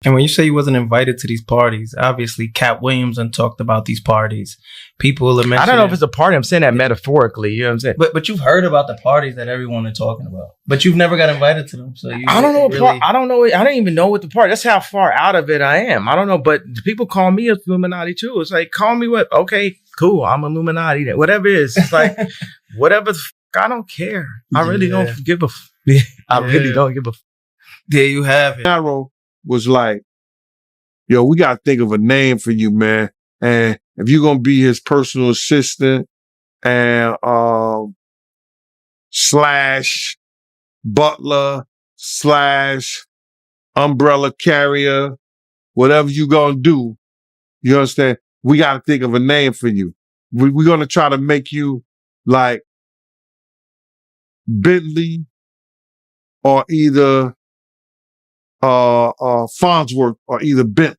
And when you say you wasn't invited to these parties, obviously Cat Williams done talked about these parties. People will mention. I don't know if it's a party. I'm saying that metaphorically. You know what I'm saying? But you've heard about the parties that everyone is talking about. But you've never got invited to them. So I don't know. Really... I don't know. I don't even know what the party. That's how far out of it I am. I don't know. But people call me Illuminati too. It's like, call me what? Okay, cool. I'm Illuminati. Whatever it is. It's like, whatever. I don't care. I really don't give a. I really don't give a. There you have it. Arrow was like, yo, we got to think of a name for you, man. And if you're going to be his personal assistant and slash butler slash umbrella carrier, whatever you going to do, you understand? We got to think of a name for you. We're going to try to make you like Bentley or either Fonzworth or either Bentley.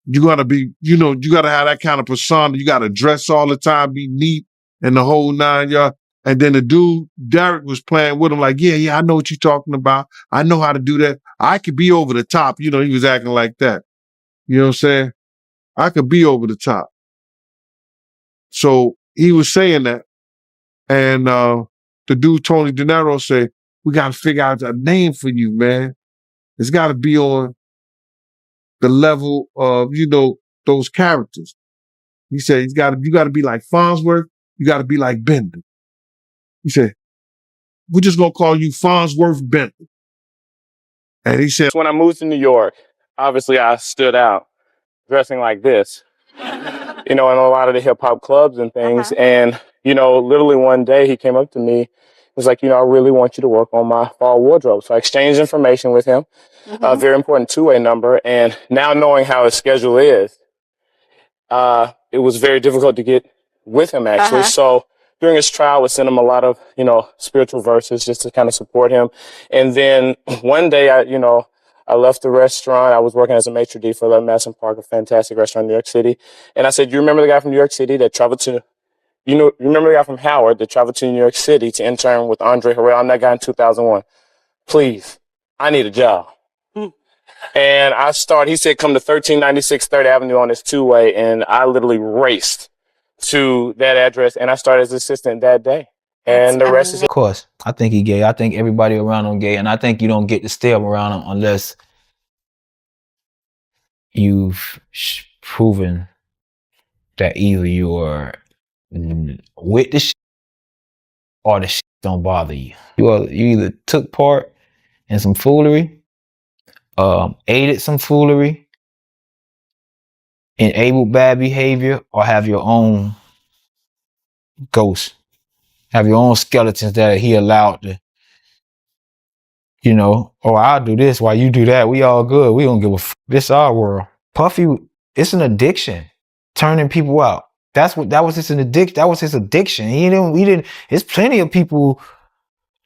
You gotta be, you gotta have that kind of persona. You gotta dress all the time, be neat and the whole 9 yards. And then the dude, Derek, was playing with him like, yeah, I know what you're talking about. I know how to do that. I could be over the top. He was acting like that. You know what I'm saying? I could be over the top. So he was saying that. And the dude, Tony De Niro, said, we got to figure out a name for you, man. It's got to be on the level of, those characters. He said, you got to be like Fonzworth. You got to be like Bentley. He said, we're just going to call you Fonzworth Bentley. And he said, when I moved to New York, obviously I stood out dressing like this, in a lot of the hip hop clubs and things. And, literally one day he came up to me. He was like, I really want you to work on my fall wardrobe. So I exchanged information with him, a very important two-way number. And now knowing how his schedule is, it was very difficult to get with him, actually. So during his trial, we sent him a lot of, spiritual verses just to kind of support him. And then one day, I left the restaurant. I was working as a maitre d' for 11 Madison Park, a fantastic restaurant in New York City. And I said, you remember the guy from New York City that traveled to you remember the guy from Howard that traveled to New York City to intern with Andre Harrell? I'm that guy in 2001. Please, I need a job. And I started, he said, come to 1396 3rd Avenue on this two-way. And I literally raced to that address and I started as assistant that day. And the rest is... Of course, I think he gay. I think everybody around him gay. And I think you don't get to stay around him unless you've proven that either you are with the shit or the shit don't bother you. You either took part in some foolery, aided some foolery, enabled bad behavior, or have your own ghost, have your own skeletons that he allowed to, I'll do this while you do that. We all good. We don't give a f. This our world. Puffy, it's an addiction, turning people out. That was his addiction. That was his addiction. He didn't. There's plenty of people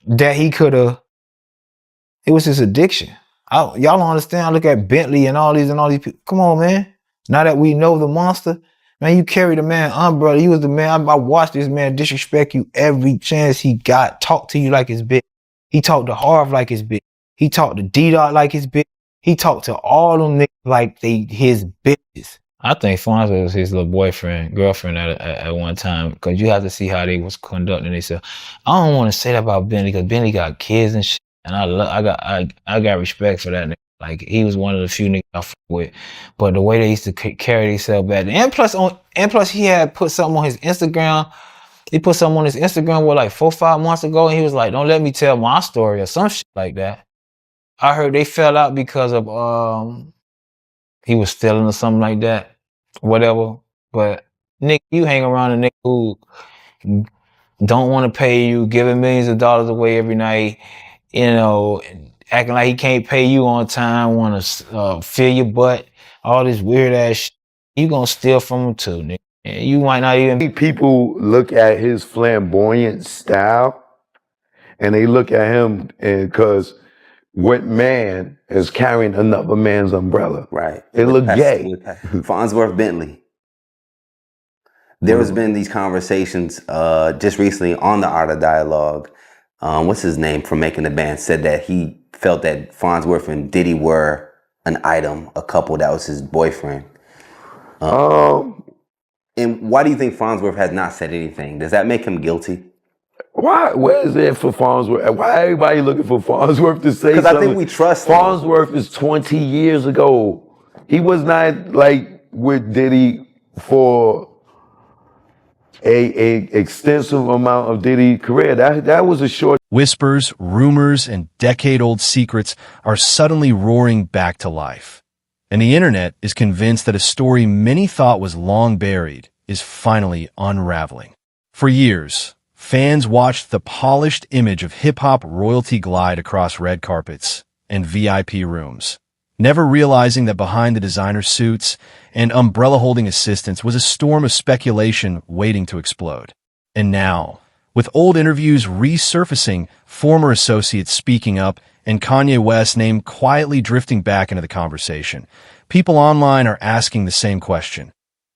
that he could have. It was his addiction. Y'all don't understand. I look at Bentley and all these people. Come on, man. Now that we know the monster, man, you carry the man umbrella. You was the man. I watched this man disrespect you every chance he got. Talk to you like his bitch. He talked to Harv like his bitch. He talked to D-Dot like his bitch. He talked to all them niggas like they his bitches. I think Fonz was his little girlfriend at one time, because you have to see how they was conducting themselves. I don't want to say that about Bentley, because Bentley got kids and shit, and I got respect for that nigga. Like, he was one of the few niggas I fuck with, but the way they used to carry themselves back then, and plus he had put something on his Instagram. He put something on his Instagram like 4 or 5 months ago, and he was like, "Don't let me tell my story," or some shit like that. I heard they fell out because of he was stealing or something like that, whatever. But nigga, you hang around a nigga who don't want to pay you, giving millions of dollars away every night, acting like he can't pay you on time, want to fill your butt, all this weird ass shit. You gonna steal from him too, nigga. And you might not even... People look at his flamboyant style, and they look at him because what man is carrying another man's umbrella? Right. It look gay. Fonzworth Bentley. There has been these conversations just recently on the Art of Dialogue what's his name from making the band, said that he felt that Fonzworth and Diddy were an item, a couple that was his boyfriend. And why do you think Fonzworth has not said anything? Does that make him guilty? Why? Where is it for Fonzworth? Why everybody looking for Fonzworth to say something? Because I think we trust him. Fonzworth is 20 years ago. He was not like with Diddy for a extensive amount of Diddy career. That was a short. Whispers, rumors, and decade-old secrets are suddenly roaring back to life. And the internet is convinced that a story many thought was long buried is finally unraveling. For years, fans watched the polished image of hip-hop royalty glide across red carpets and VIP rooms, never realizing that behind the designer suits and umbrella-holding assistants was a storm of speculation waiting to explode. And now, with old interviews resurfacing, former associates speaking up, and Kanye West's name quietly drifting back into the conversation, people online are asking the same question.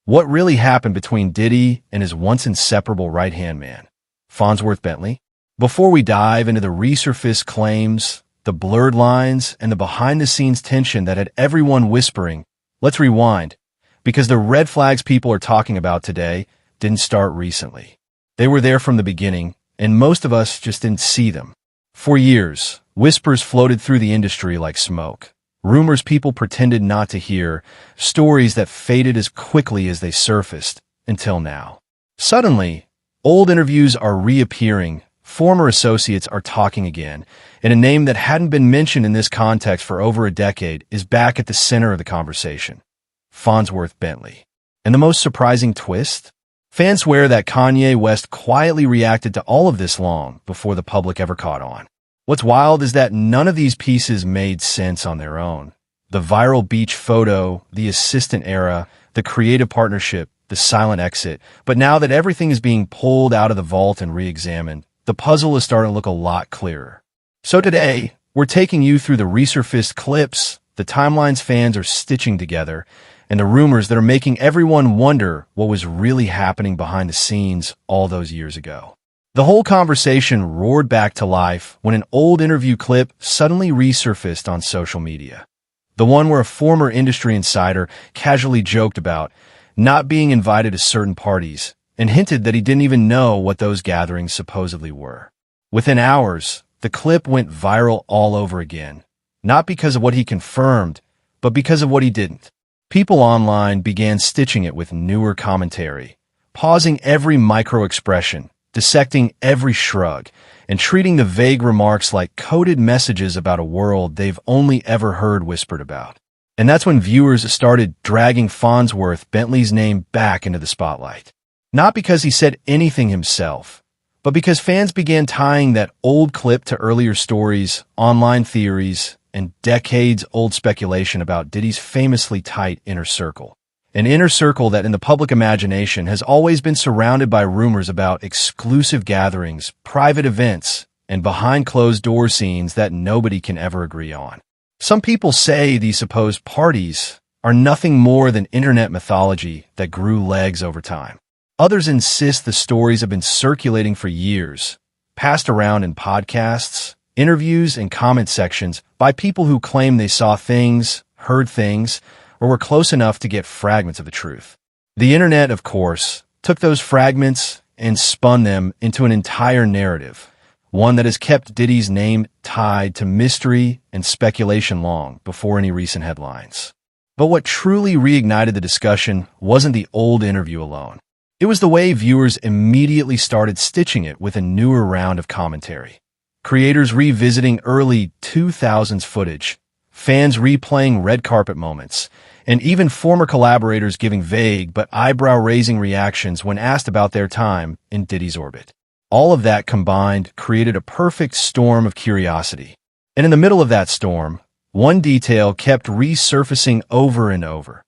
What really happened between Diddy and his once inseparable right-hand man, Fonzworth Bentley? Before we dive into the resurfaced claims, the blurred lines, and the behind-the-scenes tension that had everyone whispering, let's rewind, because the red flags people are talking about today didn't start recently. They were there from the beginning, and most of us just didn't see them. For years, whispers floated through the industry like smoke. Rumors people pretended not to hear, stories that faded as quickly as they surfaced, until now. Suddenly, old interviews are reappearing, former associates are talking again, and a name that hadn't been mentioned in this context for over a decade is back at the center of the conversation. Fonzworth Bentley. And the most surprising twist? Fans swear that Kanye West quietly reacted to all of this long before the public ever caught on. What's wild is that none of these pieces made sense on their own. The viral beach photo, the assistant era, the creative partnership, the silent exit. But now that everything is being pulled out of the vault and re-examined, the puzzle is starting to look a lot clearer. So today, we're taking you through the resurfaced clips, the timelines fans are stitching together, and the rumors that are making everyone wonder what was really happening behind the scenes all those years ago. The whole conversation roared back to life when an old interview clip suddenly resurfaced on social media. The one where a former industry insider casually joked about not being invited to certain parties and hinted that he didn't even know what those gatherings supposedly were. Within hours, the clip went viral all over again, not because of what he confirmed, but because of what he didn't. People online began stitching it with newer commentary, pausing every micro-expression, dissecting every shrug, and treating the vague remarks like coded messages about a world they've only ever heard whispered about. And that's when viewers started dragging Fonzworth Bentley's name back into the spotlight. Not because he said anything himself, but because fans began tying that old clip to earlier stories, online theories, and decades-old speculation about Diddy's famously tight inner circle. An inner circle that in the public imagination has always been surrounded by rumors about exclusive gatherings, private events, and behind-closed-door scenes that nobody can ever agree on. Some people say these supposed parties are nothing more than internet mythology that grew legs over time. Others insist the stories have been circulating for years, passed around in podcasts, interviews, and comment sections by people who claim they saw things, heard things, or were close enough to get fragments of the truth. The internet, of course, took those fragments and spun them into an entire narrative, one that has kept Diddy's name tied to mystery and speculation long before any recent headlines. But what truly reignited the discussion wasn't the old interview alone. It was the way viewers immediately started stitching it with a newer round of commentary. Creators revisiting early 2000s footage, fans replaying red carpet moments, and even former collaborators giving vague but eyebrow-raising reactions when asked about their time in Diddy's orbit. All of that combined created a perfect storm of curiosity. And in the middle of that storm, one detail kept resurfacing over and over.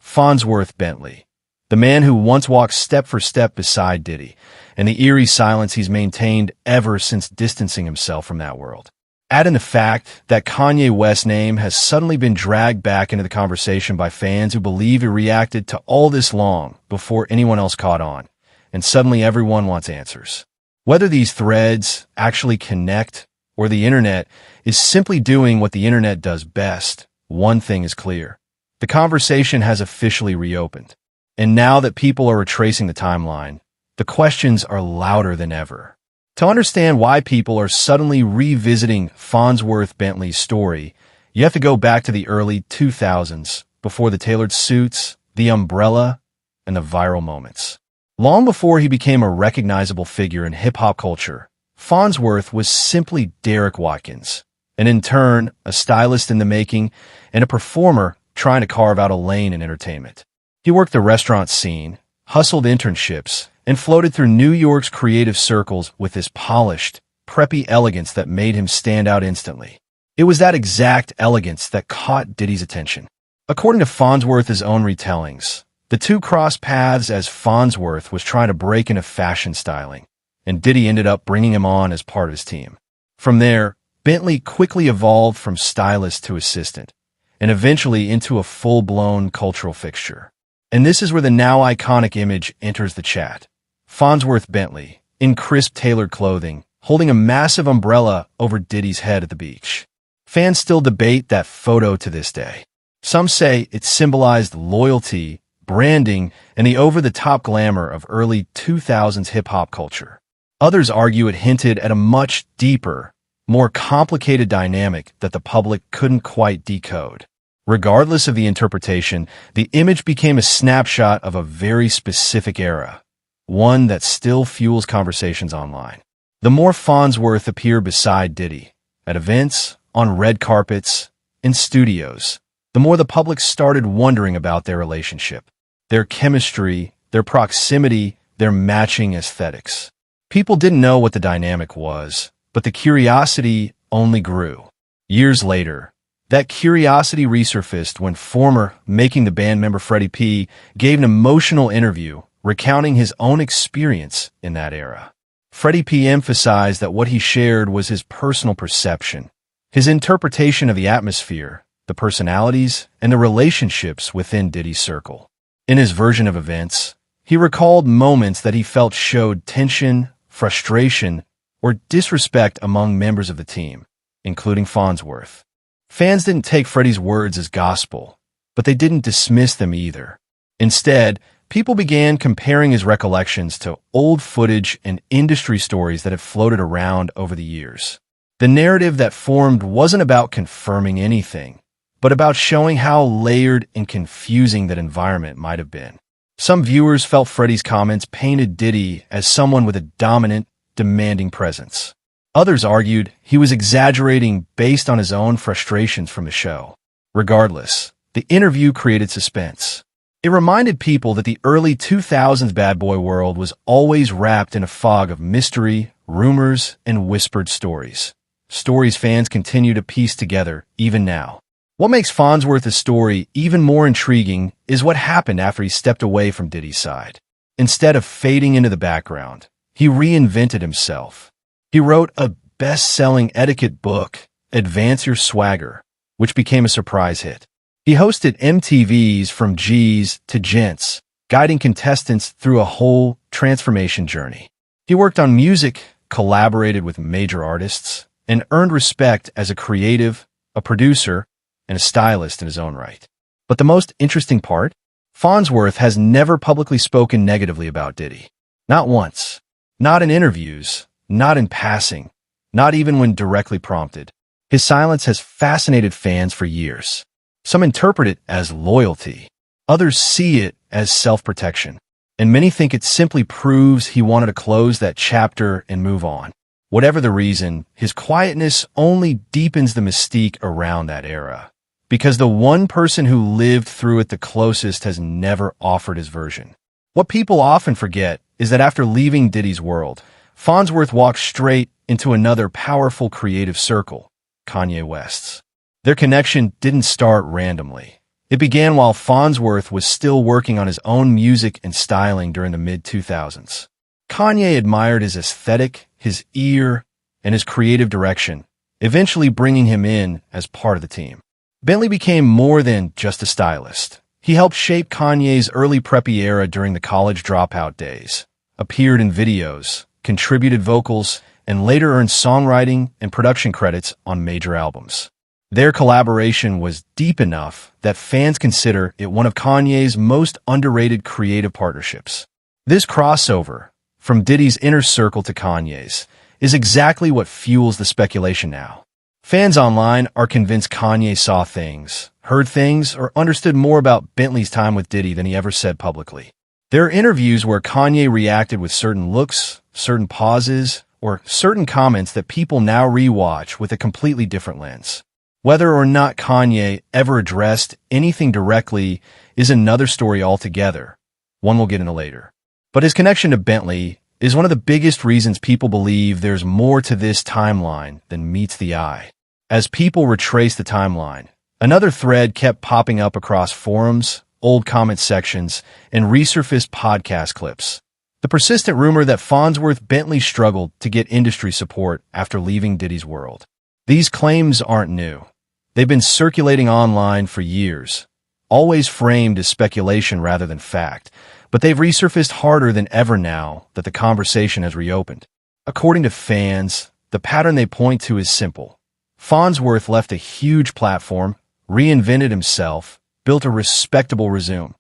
Fonzworth Bentley, the man who once walked step for step beside Diddy, and the eerie silence he's maintained ever since distancing himself from that world. Add in the fact that Kanye West's name has suddenly been dragged back into the conversation by fans who believe he reacted to all this long before anyone else caught on, and suddenly everyone wants answers. Whether these threads actually connect or the internet is simply doing what the internet does best, one thing is clear. The conversation has officially reopened. And now that people are retracing the timeline, the questions are louder than ever. To understand why people are suddenly revisiting Fonzworth Bentley's story, you have to go back to the early 2000s, before the tailored suits, the umbrella, and the viral moments. Long before he became a recognizable figure in hip-hop culture, Fonzworth was simply Derek Watkins, an intern, a stylist in the making, and a performer trying to carve out a lane in entertainment. He worked the restaurant scene, hustled internships, and floated through New York's creative circles with this polished, preppy elegance that made him stand out instantly. It was that exact elegance that caught Diddy's attention. According to Fonzworth's own retellings, the two crossed paths as Fonzworth was trying to break into fashion styling, and Diddy ended up bringing him on as part of his team. From there, Bentley quickly evolved from stylist to assistant, and eventually into a full-blown cultural fixture. And this is where the now iconic image enters the chat. Fonzworth Bentley, in crisp tailored clothing, holding a massive umbrella over Diddy's head at the beach. Fans still debate that photo to this day. Some say it symbolized loyalty, branding, and the over-the-top glamour of early 2000s hip-hop culture. Others argue it hinted at a much deeper, more complicated dynamic that the public couldn't quite decode. Regardless of the interpretation, the image became a snapshot of a very specific era, one that still fuels conversations online. The more Fonzworth appeared beside Diddy, at events, on red carpets, in studios, the more the public started wondering about their relationship, their chemistry, their proximity, their matching aesthetics. People didn't know what the dynamic was, but the curiosity only grew. Years later, that curiosity resurfaced when former Making the Band member Freddie P gave an emotional interview recounting his own experience in that era. Freddie P emphasized that what he shared was his personal perception, his interpretation of the atmosphere, the personalities, and the relationships within Diddy's circle. In his version of events, he recalled moments that he felt showed tension, frustration, or disrespect among members of the team, including Fonzworth. Fans didn't take Freddie's words as gospel, but they didn't dismiss them either. Instead, people began comparing his recollections to old footage and industry stories that had floated around over the years. The narrative that formed wasn't about confirming anything, but about showing how layered and confusing that environment might have been. Some viewers felt Freddie's comments painted Diddy as someone with a dominant, demanding presence. Others argued he was exaggerating based on his own frustrations from the show. Regardless, the interview created suspense. It reminded people that the early 2000s bad boy world was always wrapped in a fog of mystery, rumors, and whispered stories. Stories fans continue to piece together even now. What makes Fonzworth's story even more intriguing is what happened after he stepped away from Diddy's side. Instead of fading into the background, he reinvented himself. He wrote a best-selling etiquette book, Advance Your Swagger, which became a surprise hit. He hosted MTV's From G's to Gents, guiding contestants through a whole transformation journey. He worked on music, collaborated with major artists, and earned respect as a creative, a producer, and a stylist in his own right. But the most interesting part? Fonzworth has never publicly spoken negatively about Diddy. Not once. Not in interviews. Not in passing. Not even when directly prompted. His silence has fascinated fans for years. Some interpret it as loyalty. Others see it as self-protection. And many think it simply proves he wanted to close that chapter and move on. Whatever the reason, his quietness only deepens the mystique around that era. Because the one person who lived through it the closest has never offered his version. What people often forget is that after leaving Diddy's world, Fonzworth walked straight into another powerful creative circle, Kanye West's. Their connection didn't start randomly. It began while Fonzworth was still working on his own music and styling during the mid-2000s. Kanye admired his aesthetic, his ear, and his creative direction, eventually bringing him in as part of the team. Bentley became more than just a stylist. He helped shape Kanye's early preppy era during the college dropout days, appeared in videos, contributed vocals, and later earned songwriting and production credits on major albums. Their collaboration was deep enough that fans consider it one of Kanye's most underrated creative partnerships. This crossover, from Diddy's inner circle to Kanye's, is exactly what fuels the speculation now. Fans online are convinced Kanye saw things, heard things, or understood more about Bentley's time with Diddy than he ever said publicly. There are interviews where Kanye reacted with certain looks, certain pauses, or certain comments that people now rewatch with a completely different lens. Whether or not Kanye ever addressed anything directly is another story altogether, one we'll get into later. But his connection to Bentley is one of the biggest reasons people believe there's more to this timeline than meets the eye. As people retrace the timeline, another thread kept popping up across forums, old comment sections, and resurfaced podcast clips. The persistent rumor that Fonzworth Bentley struggled to get industry support after leaving Diddy's world. These claims aren't new. They've been circulating online for years, always framed as speculation rather than fact, but they've resurfaced harder than ever now that the conversation has reopened. According to fans, the pattern they point to is simple. Fonzworth left a huge platform, reinvented himself, built a respectable resume.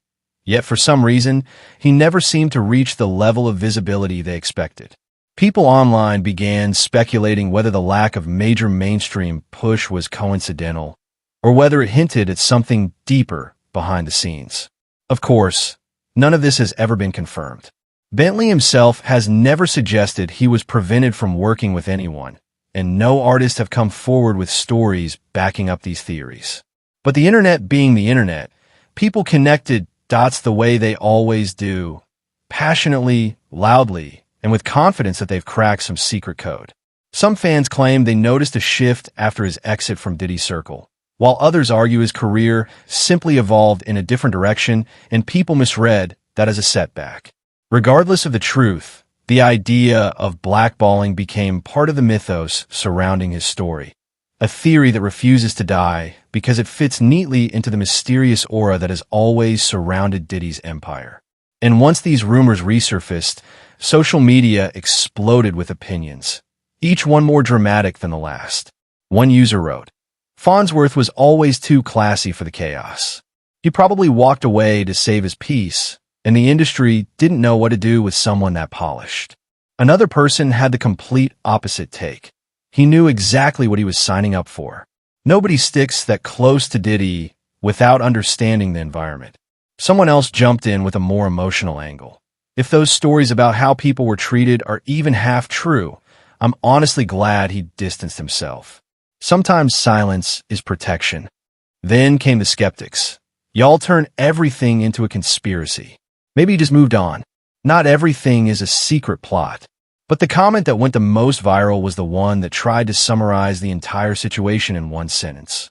Yet for some reason, he never seemed to reach the level of visibility they expected. People online began speculating whether the lack of major mainstream push was coincidental, or whether it hinted at something deeper behind the scenes. Of course, none of this has ever been confirmed. Bentley himself has never suggested he was prevented from working with anyone, and no artists have come forward with stories backing up these theories. But the internet being the internet, people connected dots the way they always do, passionately, loudly, and with confidence that they've cracked some secret code. Some fans claim they noticed a shift after his exit from Diddy's circle, while others argue his career simply evolved in a different direction and people misread that as a setback. Regardless of the truth, the idea of blackballing became part of the mythos surrounding his story, a theory that refuses to die because it fits neatly into the mysterious aura that has always surrounded Diddy's empire. And once these rumors resurfaced, social media exploded with opinions, each one more dramatic than the last. One user wrote, "Fonzworth was always too classy for the chaos. He probably walked away to save his peace, and the industry didn't know what to do with someone that polished." Another person had the complete opposite take. He knew exactly what he was signing up for. Nobody sticks that close to Diddy without understanding the environment. Someone else jumped in with a more emotional angle. If those stories about how people were treated are even half true, I'm honestly glad he distanced himself. Sometimes silence is protection. Then came the skeptics. Y'all turn everything into a conspiracy. Maybe he just moved on. Not everything is a secret plot. But the comment that went the most viral was the one that tried to summarize the entire situation in one sentence.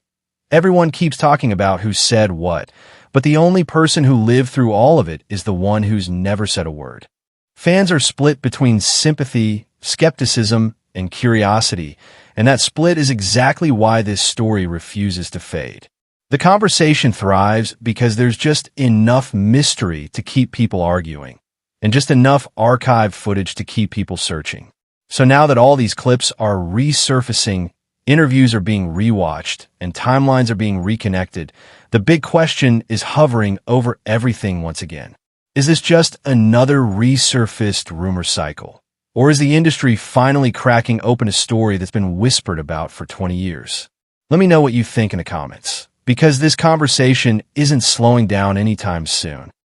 Everyone keeps talking about who said what, but the only person who lived through all of it is the one who's never said a word. Fans are split between sympathy, skepticism, and curiosity, and that split is exactly why this story refuses to fade. The conversation thrives because there's just enough mystery to keep people arguing, and just enough archive footage to keep people searching. So now that all these clips are resurfacing, interviews are being rewatched, and timelines are being reconnected, the big question is hovering over everything once again. Is this just another resurfaced rumor cycle? Or is the industry finally cracking open a story that's been whispered about for 20 years? Let me know what you think in the comments, because this conversation isn't slowing down anytime soon.